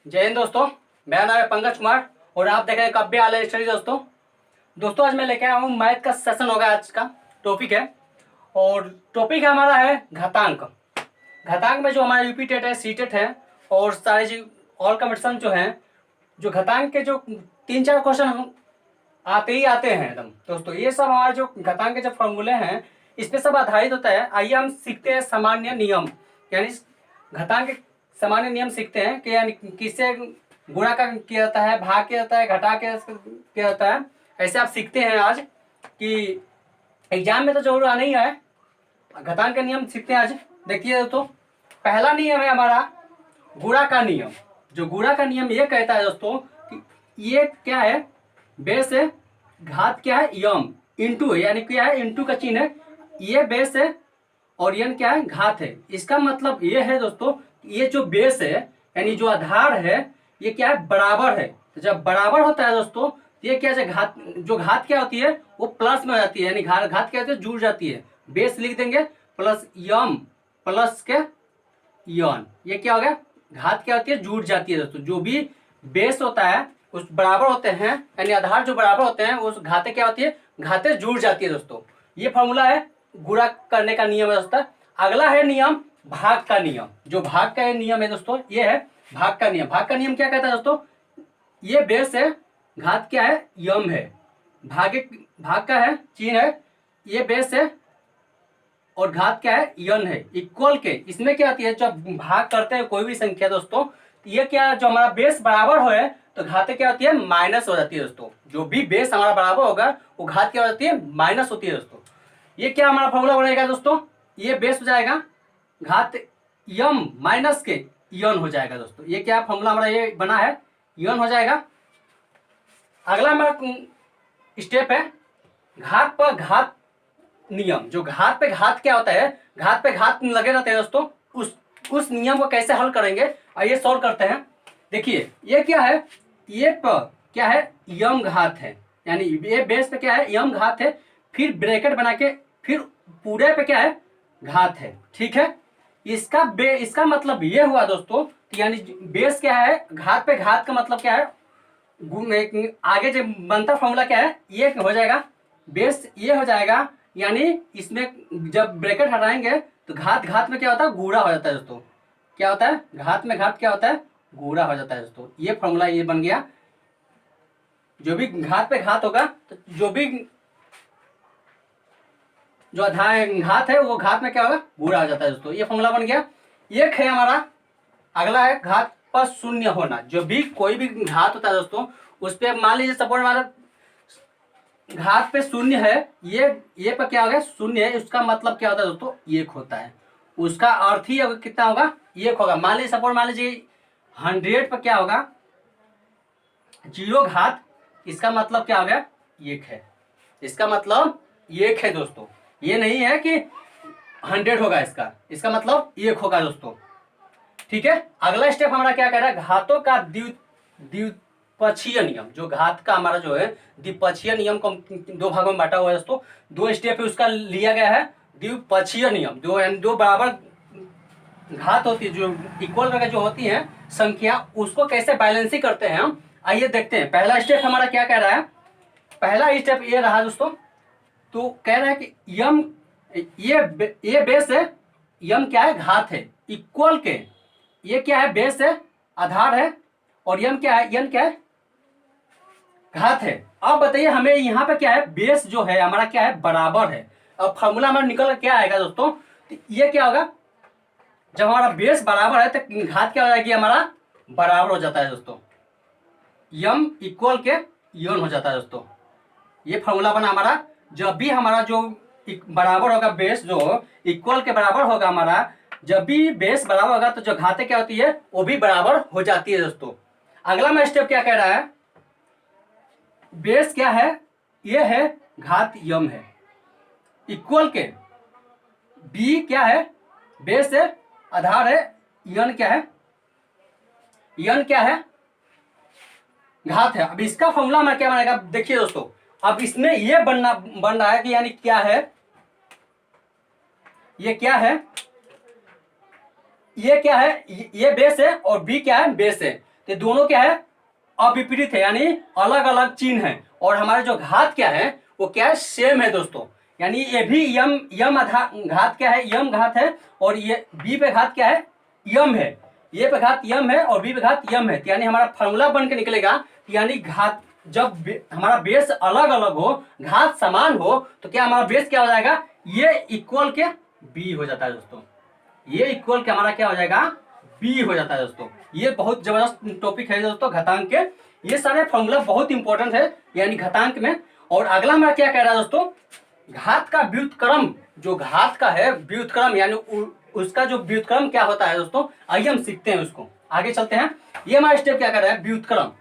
जय हिंद दोस्तों। मेरा नाम है पंकज कुमार और आप देख रहे हैं काव्य आलय स्टडी। दोस्तों आज मैं लेके आया हूँ मैथ का सेशन होगा। आज का टॉपिक है और टॉपिक हमारा है घातांक। घातांक में जो हमारा यूपी टेट है, सी टेट है और सारे जो ऑल कॉम्पिटिशन जो हैं, जो घातांक के जो 3-4 क्वेश्चन हम आते ही आते हैं एकदम। दोस्तों ये सब हमारे जो घातांक के जो फॉर्मूले हैं इस पे सब आधारित होता है। आइए हम सीखते हैं सामान्य नियम, यानी घातांक के सामान्य नियम सीखते हैं कि यानी किससे गुणा का किया जाता है, भाग किया जाता है, घटा के किया जाता है। ऐसे आप सीखते हैं आज कि एग्जाम में तो जरूर आना ही है। घातांक का नियम सीखते हैं आज। देखिए दोस्तों, पहला नियम है हमारा गुणा का नियम। जो गुणा का नियम ये कहता है दोस्तों कि ये क्या है, बेस है, घात क्या है, यम, इंटू है, यानी क्या है, इंटू का चिन्ह है। ये बेस है और यन क्या है, घात है। इसका मतलब ये है दोस्तों, ये जो बेस है यानी जो आधार है ये क्या है, बराबर है। तो जब बराबर होता है दोस्तों ये क्या है, जो घात क्या होती है वो प्लस में हो जाती है, यानी घात क्या होती है, जुड़ जाती है। बेस लिख देंगे प्लस यम प्लस के यन, ये क्या हो गया, घात क्या होती है, जुड़ जाती है दोस्तों। जो भी बेस होता है उस बराबर होते हैं, यानी आधार जो बराबर होते हैं उस घाते क्या होती है, घाते जुड़ जाती है दोस्तों। ये फॉर्मूला है गुणा करने का नियम है दोस्तों। अगला है नियम भाग का नियम। जो भाग का नियम है दोस्तों ये है भाग का नियम। भाग का नियम क्या कहता है दोस्तों, ये बेस है, घात क्या है, यम है, भाग का है, चिन्ह है, ये बेस है और घात क्या है, यन है, इक्वल के। इसमें क्या आती है, जब भाग करते हैं कोई भी संख्या दोस्तों, ये क्या, जो हमारा बेस बराबर हो है तो घात क्या होती है, माइनस हो जाती है दोस्तों। जो भी बेस हमारा बराबर होगा वो घात क्या हो जाती है, माइनस होती है दोस्तों। ये क्या हमारा फॉर्मूला बनेगा दोस्तों, ये बेस हो जाएगा, घात यम माइनस के यन हो जाएगा दोस्तों। ये क्या फॉर्मूला हमारा ये बना है, यन हो जाएगा। अगला हमारा स्टेप है घात पर घात नियम। जो घात पे घात क्या होता है, घात पे घात लगे रहते हैं दोस्तों, उस नियम को कैसे हल करेंगे, आइए सॉल्व करते हैं। देखिए ये क्या है, ये क्या है, यम घात है, यानी ये बेस पे क्या है, यम घात है, फिर ब्रैकेट बना के फिर पूरे पे क्या है, घात है। ठीक है, इसका मतलब ये हुआ दोस्तों, यानी बेस क्या है, घात पे घात का मतलब क्या है, आगे जो बनता फॉर्मूला क्या है, ये हो जाएगा, बेस ये हो जाएगा, यानी इसमें जब ब्रैकेट हटाएंगे तो घात घात में क्या होता है, गुणा हो जाता है दोस्तों। क्या होता है, घात में घात क्या होता है, गुणा हो जाता है दोस्तों। ये फॉर्मूला ये बन गया। जो भी घात पे घात होगा तो जो भी जो घात है वो घात में क्या होगा, गुणा हो जाता है दोस्तों। ये फॉर्मूला बन गया। एक है हमारा, अगला है घात पर शून्य होना। जो भी कोई भी घात होता है दोस्तों उस पर मान लीजिए सपोर्ट हमारा घात पे शून्य है, ये पर क्या हो गया, शून्य है, उसका मतलब क्या होता है दोस्तों, एक होता है। उसका अर्थ ही कितना होगा, एक होगा। मान लीजिए सपोर्ट मान लीजिए 100 पर क्या होगा, 0 घात, इसका मतलब क्या हो गया, एक है। इसका मतलब एक है दोस्तों, ये नहीं है कि 100 होगा, इसका मतलब एक होगा दोस्तों। ठीक है, अगला स्टेप हमारा क्या कह रहा है, घातों का द्विपक्षीय नियम। जो घात का हमारा जो है द्विपक्षीय नियम को 2 भागों में बांटा हुआ है दोस्तों। 2 स्टेप है उसका लिया गया है द्विपक्षीय नियम। दो बराबर घात होती है, जो इक्वल करके जो होती है संख्या, उसको कैसे बैलेंसिंग करते हैं हम, आइए देखते हैं। पहला स्टेप हमारा क्या कह रहा है, पहला स्टेप ये रहा दोस्तों, तो कह रहा है कि यम, ये बेस है, यम क्या है, घात है, इक्वल के, ये क्या है, बेस है, आधार है, और यम क्या है, यन क्या है, घात है। अब बताइए हमें यहाँ पे क्या है, बेस जो है हमारा क्या है, बराबर है। अब फॉर्मूला हमारा निकल कर क्या आएगा दोस्तों, तो ये क्या होगा, जब हमारा बेस बराबर है तो घात क्या हो जाएगी, हमारा बराबर हो जाता है दोस्तों, यम इक्वल के यन हो जाता है दोस्तों। ये फॉर्मूला बना हमारा। जब भी हमारा जो बराबर होगा, बेस जो इक्वल के बराबर होगा हमारा, जब भी बेस बराबर होगा तो जो घाते क्या होती है वो भी बराबर हो जाती है दोस्तों। अगला मैं स्टेप क्या कह रहा है, बेस क्या है, ये है, घात यम है, इक्वल के, बी क्या है, बेस है, आधार है, यन क्या है, यन क्या है, घात है। अब इसका फॉर्मूला मैं क्या बनेगा, देखिए दोस्तों, अब इसमें ये बन रहा है कि यानी क्या है, ये क्या है, ये क्या है, ये बेस है और बी क्या है, बेस है। तो दोनों क्या है, अविपरीत है, यानी अलग अलग चिन्ह है। और हमारे जो घात क्या है वो क्या है, सेम है दोस्तों। यानी ये भी यम घात क्या है, यम घात है, और ये बी पे घात क्या है, यम है। ये पे घात यम है और बी पे घात यम है। यानी हमारा फॉर्मूला बन के निकलेगा, यानी घात जब हमारा बेस अलग अलग हो, घात समान हो, तो क्या हमारा बेस क्या हो जाएगा, ये इक्वल के बी हो जाता है दोस्तों। ये इक्वल के हमारा क्या हो जाएगा, बी हो जाता है दोस्तों। ये बहुत जबरदस्त टॉपिक है दोस्तों घातांक के। ये सारे फॉर्मूला बहुत इंपॉर्टेंट है यानी घातांक में। और अगला हमारा क्या कह रहा है दोस्तों, घात का व्युत्क्रम, जो घात का है व्युत्क्रम, यानी उसका जो व्युत्क्रम क्या होता है दोस्तों, आइए हम सीखते हैं उसको, आगे चलते हैं। ये हमारा स्टेप क्या कर रहा है, व्युत्क्रम,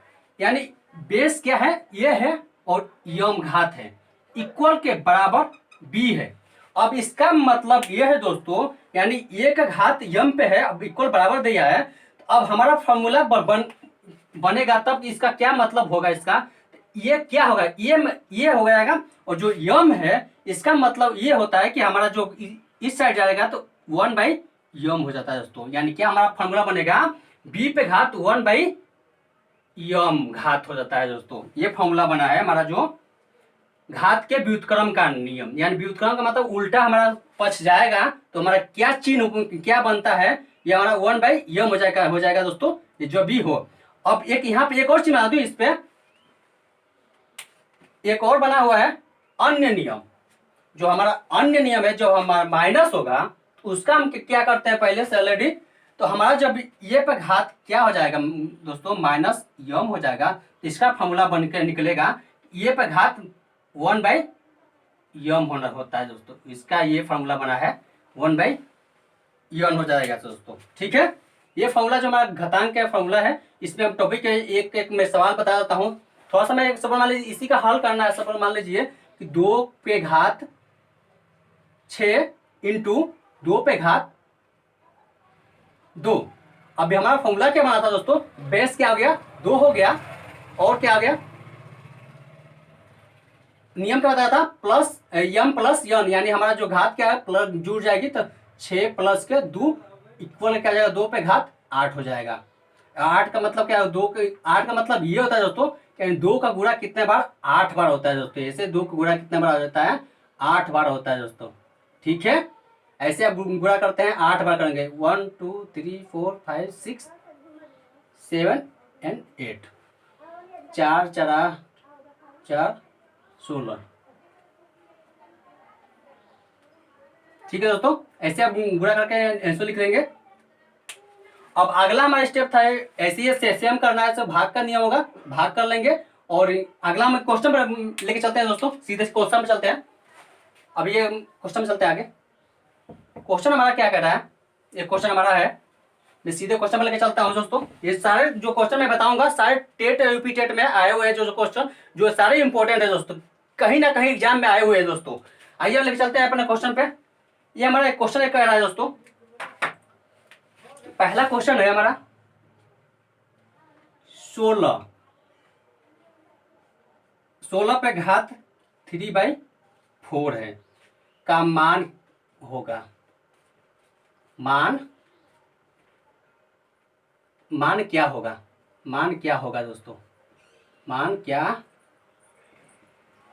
यानी बेस क्या है, ये है, और यम घात है, इक्वल के बराबर बी है। अब इसका मतलब ये है दोस्तों, यानी ए का घात यम पे है, अब इक्वल बराबर दिया है, तो अब हमारा फॉर्मूला बनेगा, तब इसका क्या मतलब होगा, इसका ये क्या होगा, ये हो जाएगा। और जो यम है इसका मतलब ये होता है कि हमारा जो इस साइड जाएगा तो 1/यम हो जाता है दोस्तों। यानी क्या हमारा फॉर्मूला बनेगा, बी पे घात 1/यम घात हो जाता है दोस्तों। ये फॉर्मूला बना है हमारा जो घात के व्युत्क्रम का नियम। यानी व्युत्क्रम का मतलब उल्टा हमारा पक्ष जाएगा तो हमारा क्या चिन्ह क्या बनता है, ये हमारा 1/यम हो जाएगा दोस्तों, ये जो भी हो। अब एक यहाँ पे एक और चिन्ह बना दूं, इस पे एक और बना हुआ है अन्य नियम। जो हमारा अन्य नियम है, जो हमारा माइनस होगा, उसका हम क्या करते हैं पहले से ऑलरेडी। तो हमारा जब ये पे घात क्या हो जाएगा दोस्तों, -यम हो जाएगा, तो इसका फॉर्मूला बन के निकलेगा, ये पे घात 1/यम होता है दोस्तों। इसका ये फॉर्मूला बना है 1/यम हो जाएगा दोस्तों, ठीक है। ये फॉर्मूला जो हमारा घातांक का फॉर्मूला है, इसमें हम टॉपिक एक एक में सवाल बता देता हूँ। थोड़ा सा मैं एक सवाल मान लीजिए, इसी का हल करना है। सवाल मान लीजिए कि 2 पे घात 6 इंटू 2 पे घात 2। अब हमारा फॉर्मूला क्या बना था दोस्तों, बेस क्या हो गया, 2 हो गया, और क्या आ गया, नियम क्या बताया था, प्लस यम प्लस यन, यानी हमारा जो घात क्या है प्लस जुड़ जाएगी, तो 6 प्लस के 2 इक्वल क्या हो जाएगा, 2 पे घात 8 हो जाएगा। 8 का मतलब क्या है, 8 का मतलब ये होता है दोस्तों, यानी 2 का गुणा कितने बार, 8 बार होता है दोस्तों। ऐसे 2 का गुणा कितने बार हो जाता है, 8 बार होता है दोस्तों, ठीक है। ऐसे आप गुणा करते हैं, 8 बार करेंगे, 1 2 3 4 5 6 7 एंड 8, 4 4 4 16, ठीक है दोस्तों। ऐसे आप गुणा करके आंसर लिख लेंगे। अब अगला हमारा स्टेप था, ऐसे ही सेम करना है, तो भाग का नियम होगा, भाग कर लेंगे। और अगला हम क्वेश्चन पर लेके चलते हैं दोस्तों, सीधे क्वेश्चन पे चलते हैं। अब ये क्वेश्चन में चलते हैं आगे। क्वेश्चन हमारा क्या कह रहा है, ये क्वेश्चन हमारा है, मैं सीधे क्वेश्चन में लेके चलता हूँ दोस्तों। ये सारे जो क्वेश्चन मैं बताऊंगा, सारे टेट यूपी टेट में आए हुए हैं, जो क्वेश्चन जो सारे इंपॉर्टेंट है दोस्तों, कहीं ना कहीं एग्जाम में आए हुए हैं दोस्तों। आइए लेके चलते हैं अपने क्वेश्चन पे। ये हमारा क्वेश्चन कह रहा है दोस्तों, पहला क्वेश्चन है हमारा 16 पे घात 3/4 है का मान होगा। मान क्या होगा, मान क्या होगा दोस्तों, मान क्या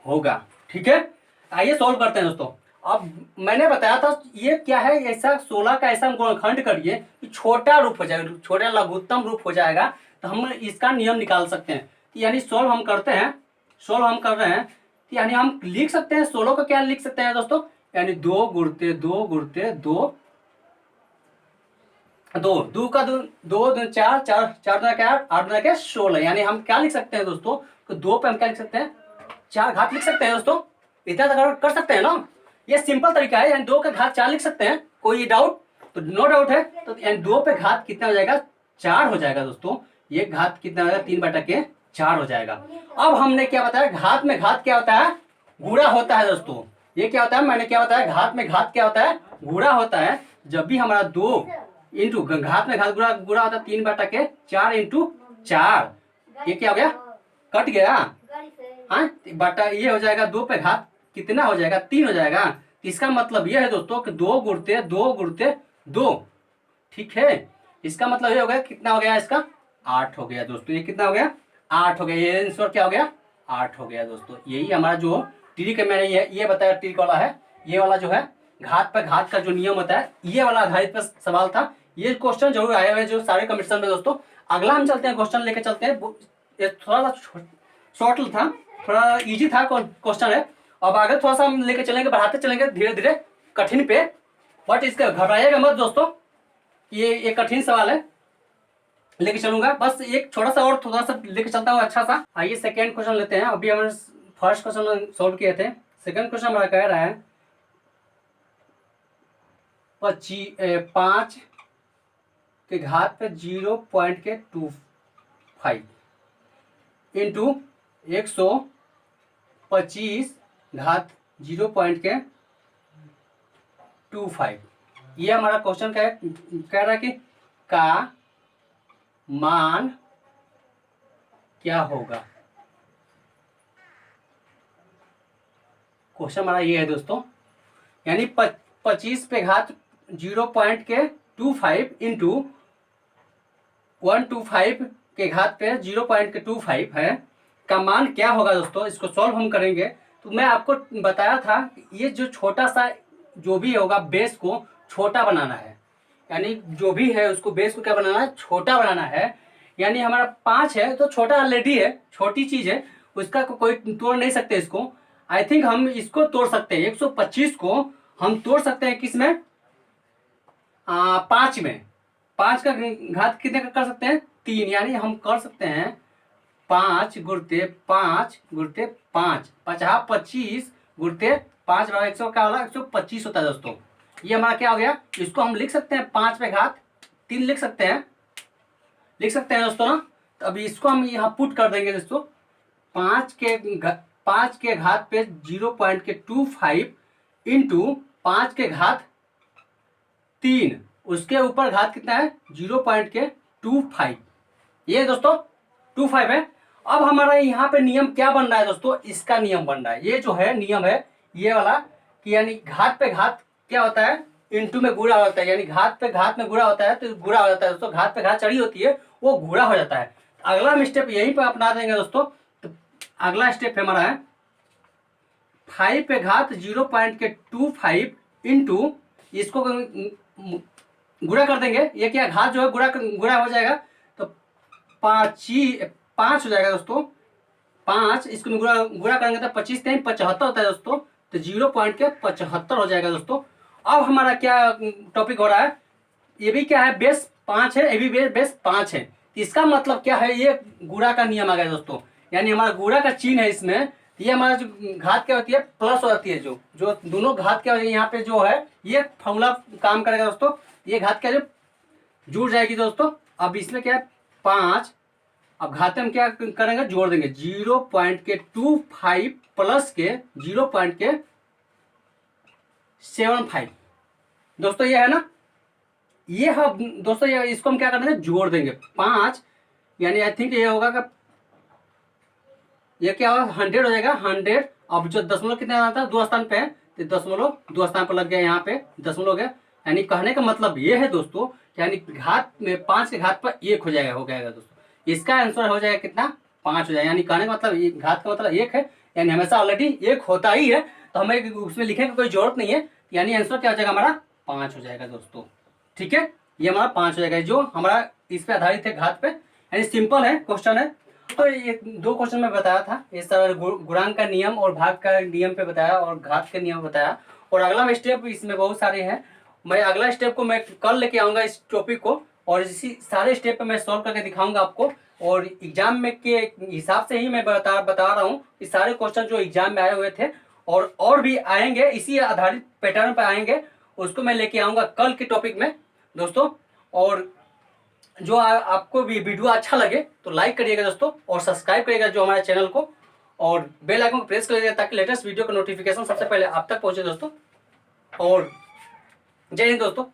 होगा, ठीक है। आइए सॉल्व करते हैं दोस्तों। अब मैंने बताया था ये क्या है, ऐसा 16 का ऐसा गुणनखंड करिए कि छोटा रूप हो जाएगा, छोटा लघुत्तम रूप हो जाएगा, तो हम इसका नियम निकाल सकते हैं। यानी सॉल्व हम करते हैं, सॉल्व हम कर रहे हैं, यानी हम लिख सकते हैं 16 का क्या लिख सकते हैं दोस्तों, यानी 2 गुणते 2 गुणते 2 2 का 2 2 4 4 4 2 क्या 8 2 क्या 16। यानी हम क्या लिख सकते हैं दोस्तों, तो 2 पे हम क्या लिख सकते हैं, 4 घात लिख सकते हैं दोस्तों। इतना तो कर सकते हैं ना, ये सिंपल तरीका है। यानी 2 का घात 4 लिख सकते हैं, कोई डाउट, तो नो डाउट है। तो यानी 2 पे घात कितना हो जाएगा, 4 हो जाएगा दोस्तों। ये घात कितना हो जाएगा, 3/4 हो जाएगा। अब हमने क्या बताया, घात में घात क्या होता है, गुणा होता है दोस्तों। ये क्या होता है, मैंने क्या बताया, घात में घात क्या होता है, गुणा होता है। जब भी हमारा 2 इंटू घात में घात गुणा होता है, 3/4 इंटू 4, ये क्या हो गया, कट गया, हाँ, बटा ये हो जाएगा 2 पे घात कितना हो जाएगा, 3 हो जाएगा। इसका मतलब ये है दोस्तों कि 2 गुणते 2 गुणते 2, ठीक है। इसका मतलब ये हो गया, कितना हो गया इसका 8 हो गया दोस्तों। ये कितना हो गया? 8 हो गया। ये आंसर क्या हो गया? 8 हो गया दोस्तों। यही हमारा जो ट्रिक है, मैंने ये बताया ट्रिक वाला है। ये वाला जो है घात पे घात का जो नियम होता है, ये वाला आधारित पर सवाल था। ये क्वेश्चन जरूर आए हुए जो सारे कंपटीशन में दोस्तों। अगला हम चलते हैं, क्वेश्चन लेके चलते हैं। ये थोड़ा सा शॉर्ट था, थोड़ा इजी था क्वेश्चन है। अब आगे थोड़ा सा हम लेके चलेंगे, बढ़ाते चलेंगे धीरे धीरे कठिन पे। बट इसका घबराइएगा मत दोस्तों, ये कठिन सवाल है, लेके चलूंगा। बस एक छोटा सा और थोड़ा सा लेके चलता हूँ अच्छा सा। आइए सेकेंड क्वेश्चन लेते हैं। अभी हमने फर्स्ट क्वेश्चन सॉल्व किए थे। सेकेंड क्वेश्चन हमारा कह रहा है 5 के घात पे 0.25 इंटू 125 घात 0.25। ये हमारा क्वेश्चन कह रहा है कि का मान क्या होगा। क्वेश्चन हमारा ये है दोस्तों, यानी 25 पे घात 0.25 इंटू 125 के घात पे 0.25 है, का मान क्या होगा दोस्तों। इसको सॉल्व हम करेंगे। तो मैं आपको बताया था ये जो छोटा सा जो भी होगा, बेस को छोटा बनाना है। यानी जो भी है उसको बेस को क्या बनाना है? छोटा बनाना है। यानी हमारा 5 है तो छोटा ऑलरेडी है, छोटी चीज है, उसका कोई तोड़ नहीं सकते इसको। आई थिंक हम इसको तोड़ सकते हैं, 125 को हम तोड़ सकते हैं किसमें? 5 में। 5 का घात कितने का कर सकते हैं? 3। यानी हम कर सकते हैं 5 गुणते 5 गुणते 5, 50 25 गुणते 5 बराबर 100 क्या होगा? 125 होता है दोस्तों। ये हमारा क्या हो गया? इसको हम लिख सकते हैं 5 पे घात 3 लिख सकते हैं दोस्तों ना। तो अभी इसको हम यहाँ पुट कर देंगे दोस्तों। 5 के घात पे 0.25 इंटू 5 के घात 3, उसके ऊपर घात कितना है? 0.25। ये दोस्तों 25 है। अब हमारा यहाँ पे नियम क्या बन रहा है दोस्तों? इसका नियम बन रहा है। ये जो है नियम है ये वाला, कि यानी घात पे घात क्या होता है? इंटू में गुणा होता है। यानी घात पे घात में गुणा होता है तो गुणा हो जाता है दोस्तों। घात पे घात चढ़ी होती है वो गुणा हो जाता है। अगला हम स्टेप यहीं पे अपना देंगे दोस्तों। तो अगला स्टेप हमारा है 5 पे घात 0.25 इंटू इसको गुणा कर देंगे। ये क्या घात जो है गुणा हो जाएगा तो 5 हो जाएगा दोस्तों। 5 इसको गुणा करेंगे तो 25 3 75 होता है दोस्तों। तो 0.75 हो जाएगा दोस्तों। अब हमारा क्या टॉपिक हो रहा है? ये भी क्या है? बेस 5 है, ये भी बेस 5 है। इसका मतलब क्या है? ये गुणा का नियम आ गया दोस्तों। यानी हमारा गुणा का चिन्ह है इसमें। ये हमारा जो घात क्या होती है? प्लस हो जाती है। जो दोनों घात क्या होती है यहाँ पे जो है ये फॉर्मूला काम करेगा दोस्तों। ये घात क्या जो जुड़ जाएगी दोस्तों। अब इसमें क्या है? 5। अब घाते हम क्या करेंगे? जोड़ देंगे 0.25 प्लस के 0.75 दोस्तों। ये है ना, ये हम दोस्तों ये इसको हम क्या कर देंगे? जोड़ देंगे 5। यानी आई थिंक ये होगा कि ये क्या होगा? 100 हो जाएगा। 100। अब जो दशमलव कितने आता है? 2 स्थान पे है तो दशमलव 2 स्थान पर लग गया, यहाँ पे दशमलव हो गया। यानी कहने का मतलब ये है दोस्तों, यानी घात में 5 के घात पर 1 हो जाएगा दोस्तों। इसका आंसर हो जाएगा कितना? 5 हो जाएगा। यानी कहने का मतलब घात का मतलब 1 है, यानी हमेशा ऑलरेडी 1 होता ही है, तो हमें उसमें लिखने की कोई जरूरत नहीं है। यानी आंसर क्या हो जाएगा? हमारा 5 हो जाएगा दोस्तों। ठीक है, ये हमारा 5 हो जाएगा जो हमारा इस पे आधारित है, घात पे। यानी सिंपल है क्वेश्चन है। तो ये 2 क्वेश्चन में बताया था, इस तरह गुणांक का नियम और भाग का नियम पे बताया और घात का नियम बताया। और अगला स्टेप इसमें बहुत सारे हैं। मैं अगला स्टेप को मैं कल लेके आऊंगा इस टॉपिक को, और इसी सारे स्टेप पे मैं सॉल्व करके दिखाऊंगा आपको। और एग्जाम में के हिसाब से ही मैं बता रहा हूँ कि सारे क्वेश्चन जो एग्जाम में आए हुए थे और भी आएंगे, इसी आधारित पैटर्न पे आएंगे, उसको मैं लेके आऊंगा कल के टॉपिक में दोस्तों। और जो आपको भी वीडियो अच्छा लगे तो लाइक करिएगा दोस्तों, और सब्सक्राइब करिएगा जो हमारे चैनल को, और बेल आइकन को प्रेस करिएगा ताकि लेटेस्ट वीडियो का नोटिफिकेशन सबसे पहले आप तक पहुंचे दोस्तों। और जय हिंद दोस्तों।